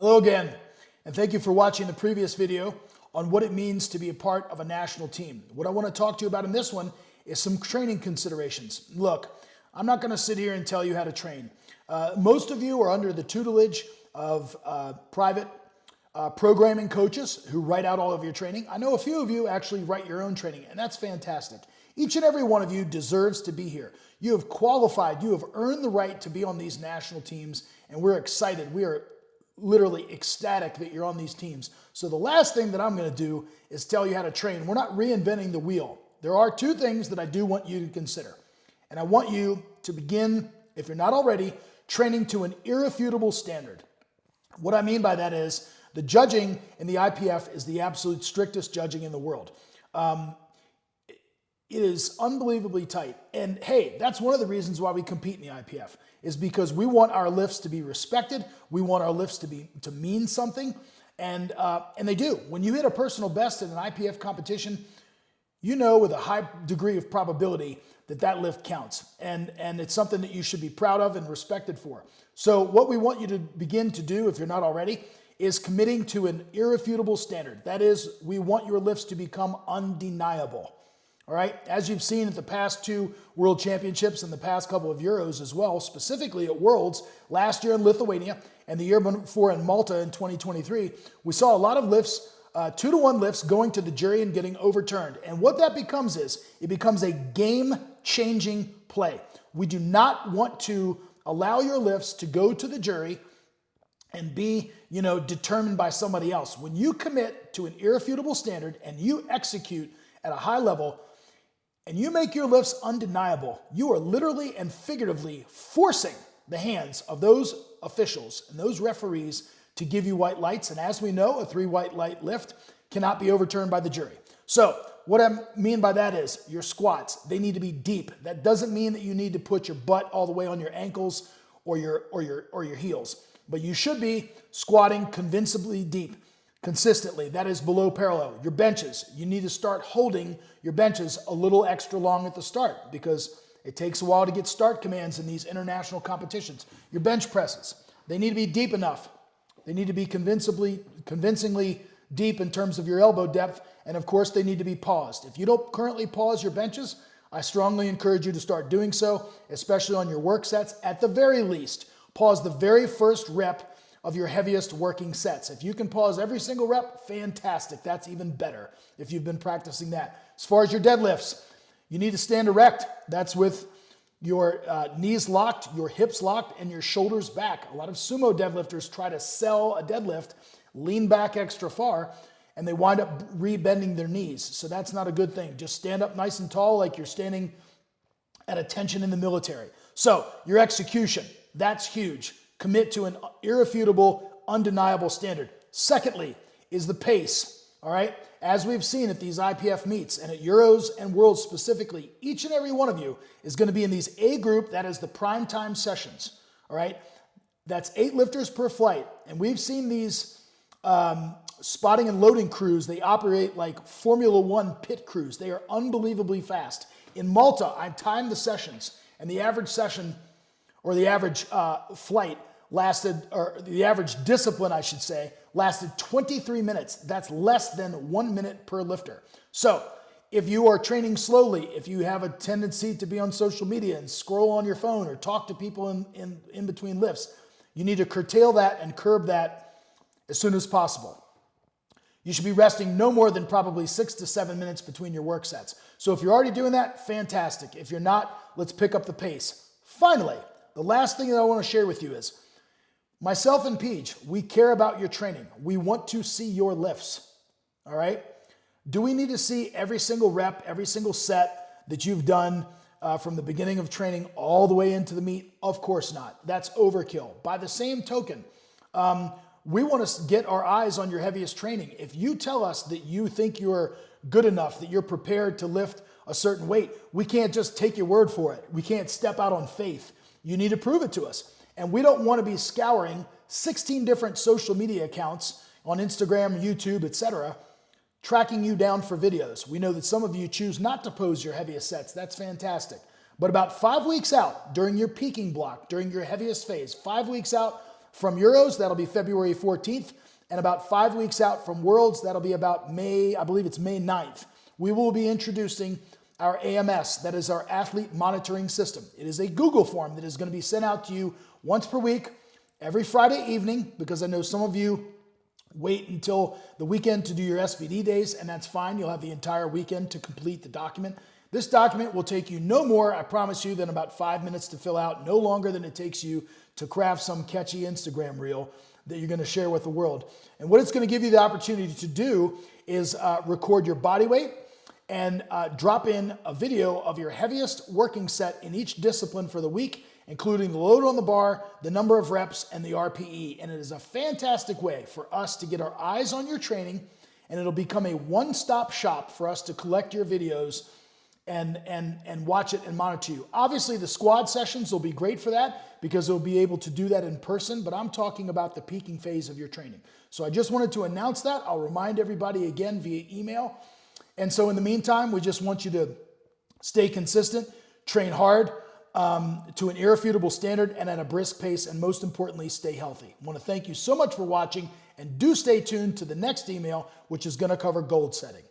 Hello again, and thank you for watching the previous video on what it means to be a part of a national team. What I want to talk to you about in this one is some training considerations. Look, I'm not going to sit here and tell you how to train. Most of you are under the tutelage of private programming coaches who write out all of your training. I know a few of you actually write your own training, and that's fantastic. Each and every one of you deserves to be here. You have qualified, you have earned the right to be on these national teams, and we're excited. We are literally ecstatic that you're on these teams. So the last thing that I'm going to do is tell you how to train. We're not reinventing the wheel. There are two things that I do want you to consider. And I want you to begin, if you're not already, training to an irrefutable standard. What I mean by that is the judging in the IPF is the absolute strictest judging in the world. It is unbelievably tight. And hey, that's one of the reasons why we compete in the IPF, is because we want our lifts to be respected. We want our lifts to mean something. And they do. When you hit a personal best in an IPF competition, you know with a high degree of probability that that lift counts. And it's something that you should be proud of and respected for. So what we want you to begin to do, if you're not already, is committing to an irrefutable standard. That is, we want your lifts to become undeniable. All right, as you've seen at the past two World Championships and the past couple of Euros as well, specifically at Worlds, last year in Lithuania and the year before in Malta in 2023, we saw a lot of lifts, 2-to-1 lifts going to the jury and getting overturned. And what that becomes is, it becomes a game-changing play. We do not want to allow your lifts to go to the jury and be, determined by somebody else. When you commit to an irrefutable standard and you execute at a high level, and you make your lifts undeniable, you are literally and figuratively forcing the hands of those officials and those referees to give you white lights. And as we know, a 3 white light lift cannot be overturned by the jury. So what I mean by that is your squats, they need to be deep. That doesn't mean that you need to put your butt all the way on your ankles or your heels, but you should be squatting convincingly deep. Consistently, that is below parallel. Your benches, you need to start holding your benches a little extra long at the start because it takes a while to get start commands in these international competitions. Your bench presses, they need to be deep enough. They need to be convincingly deep in terms of your elbow depth, and of course they need to be paused. If you don't currently pause your benches, I strongly encourage you to start doing so, especially on your work sets. At the very least, pause the very first rep of your heaviest working sets. If you can pause every single rep, fantastic. That's even better if you've been practicing that. As far as your deadlifts, you need to stand erect. That's with your knees locked, your hips locked, and your shoulders back. A lot of sumo deadlifters try to sell a deadlift, lean back extra far, and they wind up re-bending their knees. So that's not a good thing. Just stand up nice and tall like you're standing at attention in the military. So your execution, that's huge. Commit to an irrefutable, undeniable standard. Secondly is the pace, all right? As we've seen at these IPF meets and at Euros and Worlds specifically, each and every one of you is going to be in these A group, that is the prime time sessions, all right? That's 8 lifters per flight. And we've seen these spotting and loading crews, they operate like Formula One pit crews. They are unbelievably fast. In Malta, I timed the sessions, and the average session, or the average flight, lasted, or the average discipline, I should say, lasted 23 minutes. That's less than 1 minute per lifter. So if you are training slowly, if you have a tendency to be on social media and scroll on your phone or talk to people in between lifts, you need to curtail that and curb that as soon as possible. You should be resting no more than probably 6 to 7 minutes between your work sets. So if you're already doing that, fantastic. If you're not, let's pick up the pace. Finally, the last thing that I want to share with you is, myself and Peach, we care about your training. We want to see your lifts, all right? Do we need to see every single rep, every single set that you've done from the beginning of training all the way into the meet? Of course not. That's overkill. By the same token, we want to get our eyes on your heaviest training. If you tell us that you think you're good enough, that you're prepared to lift a certain weight, we can't just take your word for it. We can't step out on faith. You need to prove it to us. And we don't want to be scouring 16 different social media accounts on Instagram, YouTube, etc., tracking you down for videos. We know that some of you choose not to pose your heaviest sets. That's fantastic. But about 5 weeks out, during your peaking block, during your heaviest phase, 5 weeks out, from Euros, that'll be February 14th. And about 5 weeks out from Worlds, that'll be about May, I believe it's May 9th. We will be introducing our AMS, that is our athlete monitoring system. It is a Google form that is going to be sent out to you once per week, every Friday evening, because I know some of you wait until the weekend to do your SBD days, and that's fine. You'll have the entire weekend to complete the document. This document will take you no more, I promise you, than about 5 minutes to fill out, no longer than it takes you to craft some catchy Instagram reel that you're going to share with the world. And what it's going to give you the opportunity to do is record your body weight and drop in a video of your heaviest working set in each discipline for the week, including the load on the bar, the number of reps, and the RPE. And it is a fantastic way for us to get our eyes on your training, and it'll become a one-stop shop for us to collect your videos and watch it and monitor you. Obviously, the squad sessions will be great for that because we'll be able to do that in person, but I'm talking about the peaking phase of your training. So I just wanted to announce that. I'll remind everybody again via email. And so in the meantime, we just want you to stay consistent, train hard to an irrefutable standard and at a brisk pace, and most importantly, stay healthy. I want to thank you so much for watching, and do stay tuned to the next email, which is going to cover goal setting.